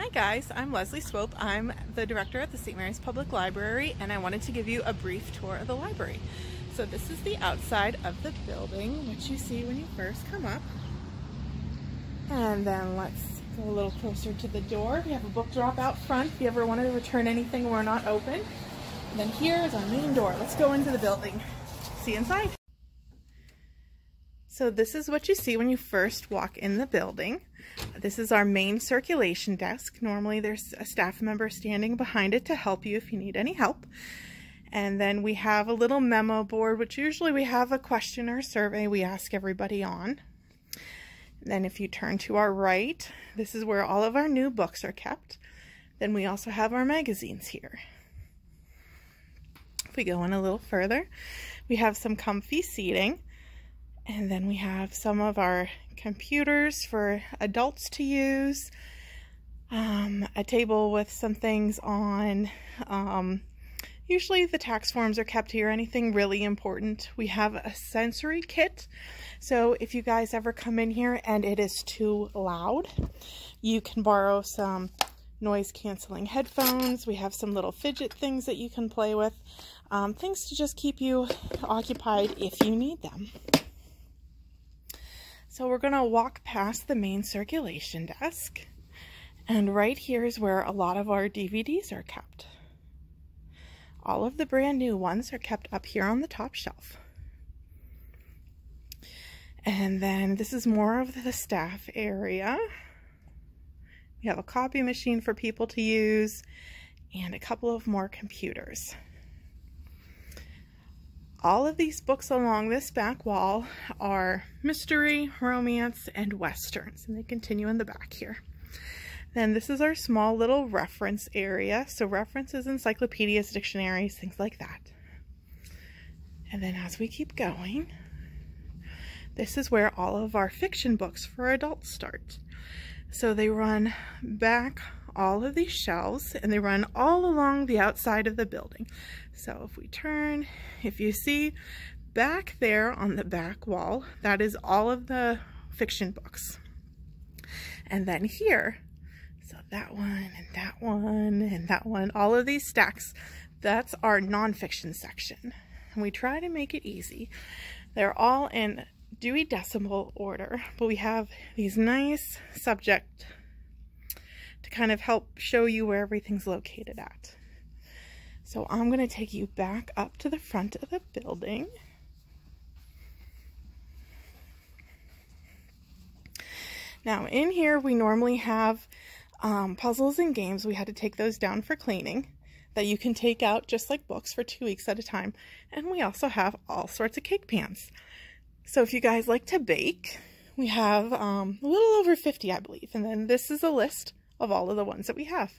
Hi guys, I'm Leslie Swope. I'm the director at the St. Mary's Public Library, and I wanted to give you a brief tour of the library. So this is the outside of the building, which you see when you first come up. And then let's go a little closer to the door. We have a book drop out front if you ever wanted to return anything we're not open. And then here is our main door. Let's go into the building. See you inside. So this is what you see when you first walk in the building. This is our main circulation desk. Normally there's a staff member standing behind it to help you if you need any help. And then we have a little memo board, which usually we have a question or survey we ask everybody on. And then if you turn to our right, this is where all of our new books are kept. Then we also have our magazines here. If we go in a little further, we have some comfy seating. And then we have some of our computers for adults to use, a table with some things on. Usually the tax forms are kept here, anything really important. We have a sensory kit, so if you guys ever come in here and it is too loud, you can borrow some noise canceling headphones. We have some little fidget things that you can play with, things to just keep you occupied if you need them. So we're going to walk past the main circulation desk, and right here is where a lot of our DVDs are kept. All of the brand new ones are kept up here on the top shelf. And then this is more of the staff area. We have a copy machine for people to use and a couple of more computers. All of these books along this back wall are mystery, romance, and westerns, and they continue in the back here. Then this is our small little reference area, so references, encyclopedias, dictionaries, things like that. And then as we keep going, this is where all of our fiction books for adults start. So they run back all of these shelves, and they run all along the outside of the building. So if we turn, if you see back there on the back wall, that is all of the fiction books. And then here, so that one and that one and that one, all of these stacks, that's our nonfiction section. And we try to make it easy. They're all in Dewey Decimal order, but we have these nice subject to kind of help show you where everything's located at. So I'm going to take you back up to the front of the building. Now in here we normally have puzzles and games. We had to take those down for cleaning that you can take out just like books for 2 weeks at a time. And we also have all sorts of cake pans. So if you guys like to bake, we have a little over 50, I believe. And then this is a list of all of the ones that we have.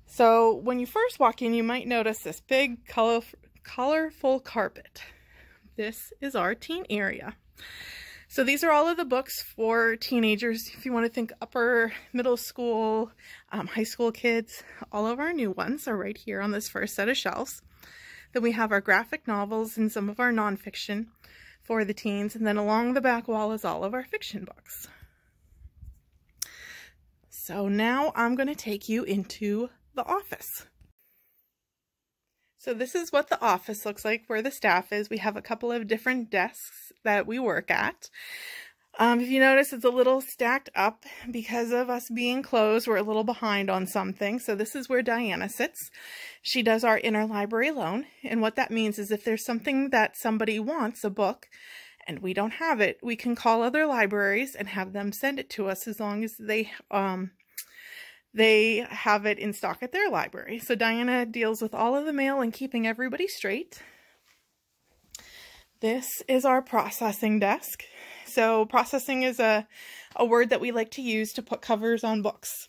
So when you first walk in, you might notice this big colorful carpet. This is our teen area. So these are all of the books for teenagers. If you want to think upper middle school, high school kids, all of our new ones are right here on this first set of shelves. Then we have our graphic novels and some of our nonfiction for the teens. And then along the back wall is all of our fiction books. So now I'm going to take you into the office. So this is what the office looks like where the staff is. We have a couple of different desks that we work at. If you notice, it's a little stacked up because of us being closed. We're a little behind on something. So this is where Diana sits. She does our interlibrary loan. And what that means is if there's something that somebody wants, a book, and we don't have it, we can call other libraries and have them send it to us as long as they have it in stock at their library. So Diana deals with all of the mail and keeping everybody straight. This is our processing desk. So processing is a word that we like to use to put covers on books.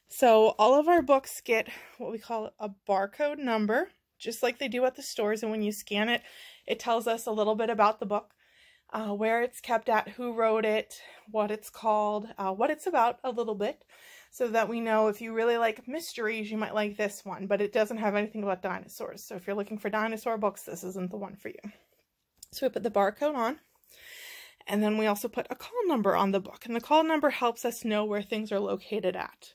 So all of our books get what we call a barcode number, just like they do at the stores. And when you scan it, it tells us a little bit about the book, where it's kept at, who wrote it, what it's called, what it's about a little bit, so that we know if you really like mysteries, you might like this one, but it doesn't have anything about dinosaurs. So if you're looking for dinosaur books, this isn't the one for you. So we put the barcode on, and then we also put a call number on the book, and the call number helps us know where things are located at.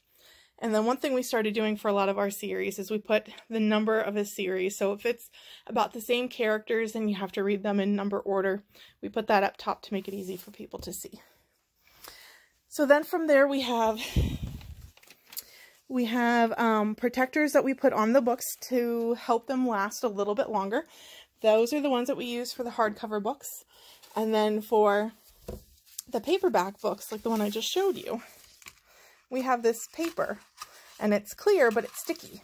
And then one thing we started doing for a lot of our series is we put the number of a series. So if it's about the same characters and you have to read them in number order, we put that up top to make it easy for people to see. So then from there we have protectors that we put on the books to help them last a little bit longer. Those are the ones that we use for the hardcover books. And then for the paperback books, like the one I just showed you, we have this paper, and it's clear, but it's sticky.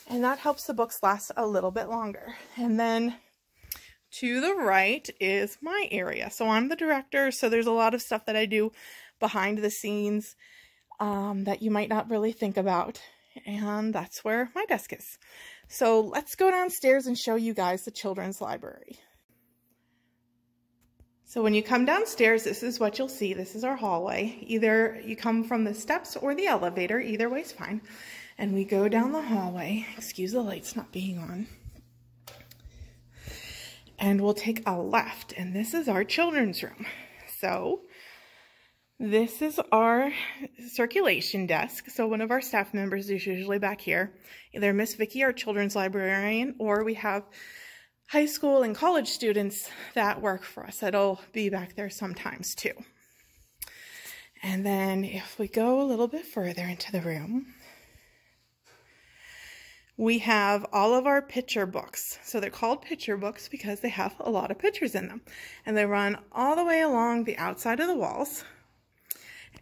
And that helps the books last a little bit longer. And then to the right is my area. So I'm the director, so there's a lot of stuff that I do behind the scenes that you might not really think about. And that's where my desk is. So let's go downstairs and show you guys the children's library. So when you come downstairs, this is what you'll see. This is our hallway. Either you come from the steps or the elevator, either way is fine. And we go down the hallway. Excuse the lights not being on. And we'll take a left, and this is our children's room. So this is our circulation desk. So one of our staff members is usually back here. Either Miss Vicky, our children's librarian, or we have high school and college students that work for us. That'll be back there sometimes too. And then if we go a little bit further into the room, we have all of our picture books. So they're called picture books because they have a lot of pictures in them. And they run all the way along the outside of the walls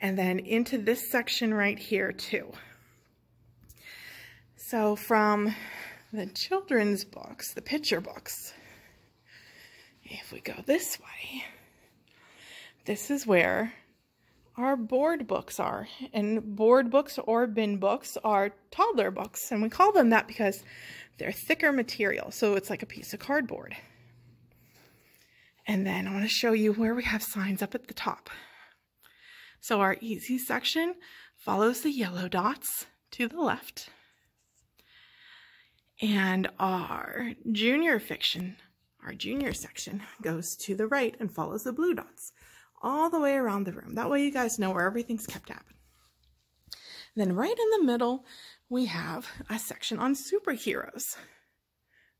and then into this section right here too. So from the children's books, the picture books, if we go this way, this is where our board books are. And board books or bin books are toddler books. And we call them that because they're thicker material. So it's like a piece of cardboard. And then I want to show you where we have signs up at the top. So our easy section follows the yellow dots to the left. And our junior fiction, our junior section, goes to the right and follows the blue dots all the way around the room. That way you guys know where everything's kept at. Then right in the middle, we have a section on superheroes.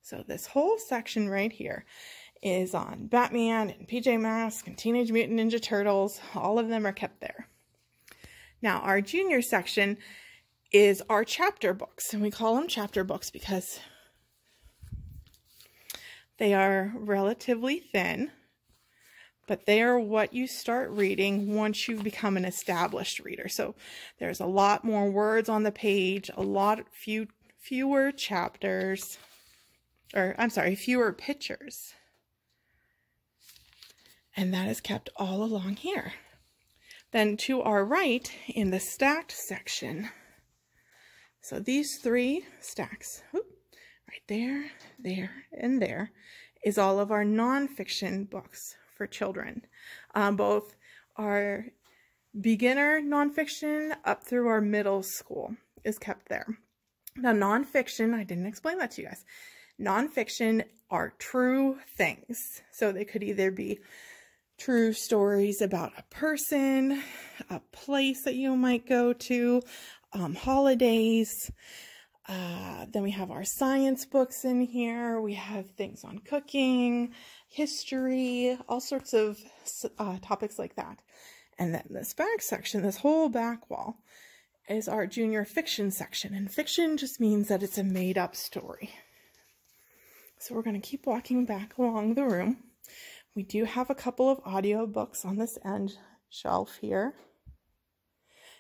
So this whole section right here is on Batman and PJ Masks and Teenage Mutant Ninja Turtles. All of them are kept there. Now our junior section is our chapter books, and we call them chapter books because they are relatively thin, but they are what you start reading once you become an established reader. So there's a lot more words on the page, fewer chapters, or I'm sorry, fewer pictures. And that is kept all along here. Then to our right in the stacked section, so these three stacks, right there, there, and there, is all of our nonfiction books for children. Both our beginner nonfiction up through our middle school is kept there. Now nonfiction, I didn't explain that to you guys. Nonfiction are true things. So they could either be true stories about a person, a place that you might go to, holidays. Then we have our science books in here. We have things on cooking, history, all sorts of topics like that. And then this back section, this whole back wall, is our junior fiction section. And fiction just means that it's a made-up story. So we're going to keep walking back along the room. We do have a couple of audio books on this end shelf here.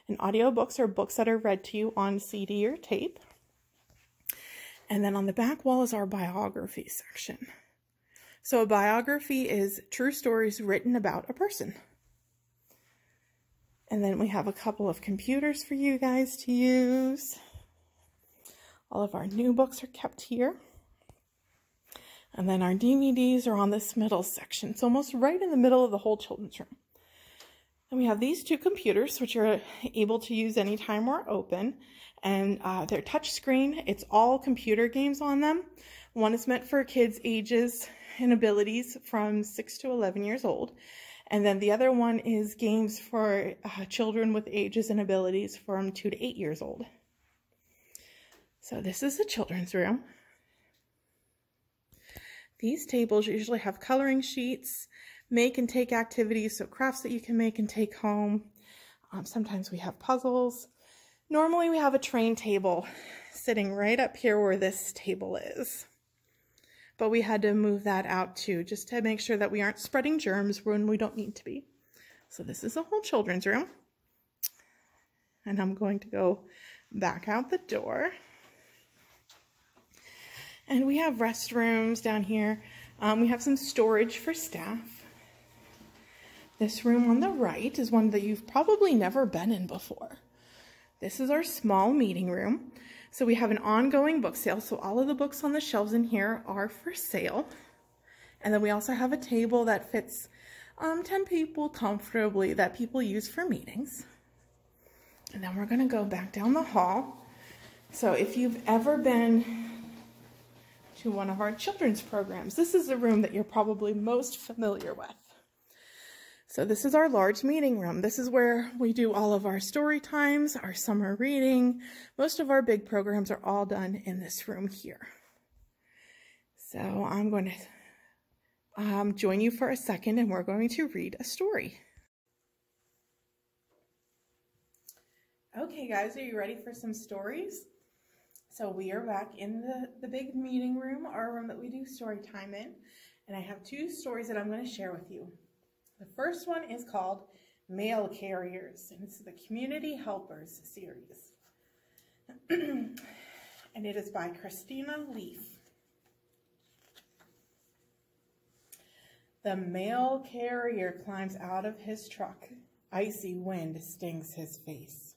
And audiobooks are books that are read to you on CD or tape. And then on the back wall is our biography section. So a biography is true stories written about a person. And then we have a couple of computers for you guys to use. All of our new books are kept here. And then our DVDs are on this middle section. It's almost right in the middle of the whole children's room. And we have these two computers, which you're able to use anytime we're open. And they're touchscreen. It's all computer games on them. One is meant for kids ages and abilities from 6 to 11 years old. And then the other one is games for children with ages and abilities from 2 to 8 years old. So this is the children's room. These tables usually have coloring sheets, make and take activities, so crafts that you can make and take home. Sometimes we have puzzles. Normally we have a train table sitting right up here where this table is. But we had to move that out too, just to make sure that we aren't spreading germs when we don't need to be. So this is a whole children's room. And I'm going to go back out the door. And we have restrooms down here. We have some storage for staff. This room on the right is one that you've probably never been in before. This is our small meeting room. So we have an ongoing book sale. So all of the books on the shelves in here are for sale. And then we also have a table that fits 10 people comfortably that people use for meetings. And then we're going to go back down the hall. So if you've ever been to one of our children's programs, this is the room that you're probably most familiar with. So this is our large meeting room. This is where we do all of our story times, our summer reading. Most of our big programs are all done in this room here. So I'm going to join you for a second and we're going to read a story. Okay guys, are you ready for some stories? So we are back in the big meeting room, our room that we do story time in. And I have 2 stories that I'm going to share with you. The first one is called Mail Carriers, and it's the Community Helpers series. And it is by Christina Leaf. The mail carrier climbs out of his truck. Icy wind stings his face.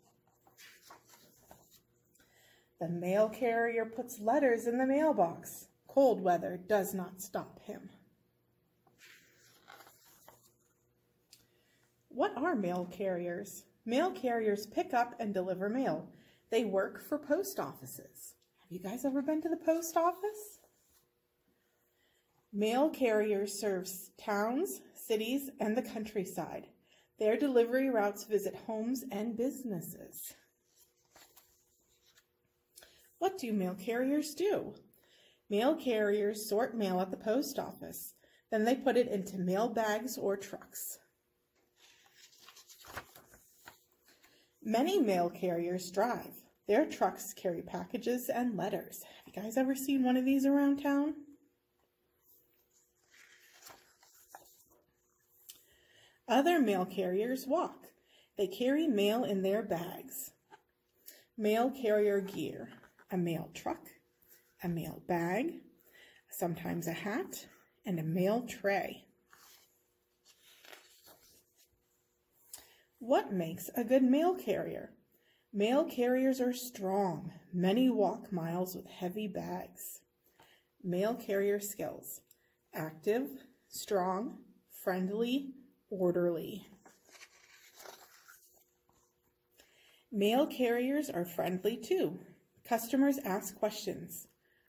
The mail carrier puts letters in the mailbox. Cold weather does not stop him. What are mail carriers? Mail carriers pick up and deliver mail. They work for post offices. Have you guys ever been to the post office? Mail carriers serve towns, cities, and the countryside. Their delivery routes visit homes and businesses. What do mail carriers do? Mail carriers sort mail at the post office. Then they put it into mail bags or trucks. Many mail carriers drive. Their trucks carry packages and letters. Have you guys ever seen one of these around town? Other mail carriers walk. They carry mail in their bags. Mail carrier gear: a mail truck, a mail bag, sometimes a hat, and a mail tray. What makes a good mail carrier? Mail carriers are strong. Many walk miles with heavy bags. Mail carrier skills: active, strong, friendly, orderly. Mail carriers are friendly too. Customers ask questions.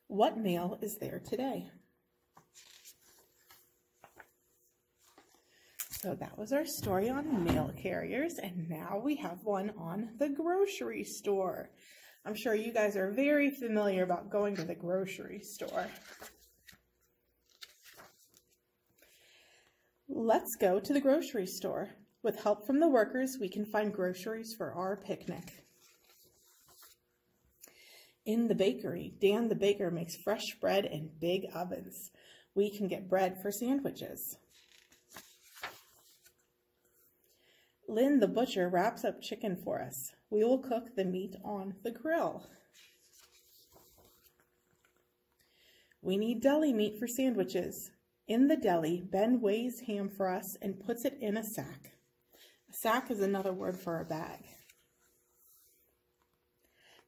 What mail is there today? So that was our story on mail carriers, and now we have one on the grocery store. I'm sure you guys are very familiar about going to the grocery store. Let's go to the grocery store. With help from the workers, we can find groceries for our picnic. In the bakery, Dan the baker makes fresh bread in big ovens. We can get bread for sandwiches. Lynn the butcher wraps up chicken for us. We will cook the meat on the grill. We need deli meat for sandwiches. In the deli, Ben weighs ham for us and puts it in a sack. A sack is another word for a bag.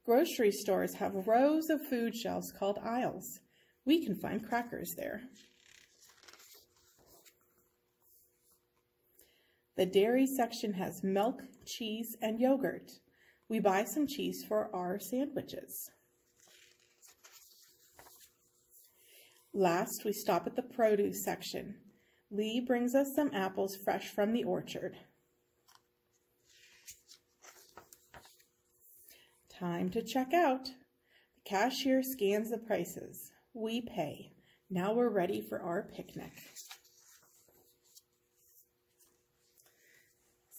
Grocery stores have rows of food shelves called aisles. We can find crackers there. The dairy section has milk, cheese, and yogurt. We buy some cheese for our sandwiches. Last, we stop at the produce section. Lee brings us some apples fresh from the orchard. Time to check out. The cashier scans the prices. We pay. Now we're ready for our picnic.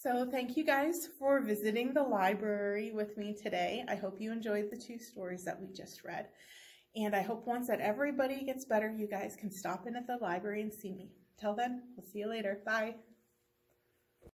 So thank you guys for visiting the library with me today. I hope you enjoyed the 2 stories that we just read. And I hope once that everybody gets better, you guys can stop in at the library and see me. Till then, we'll see you later. Bye.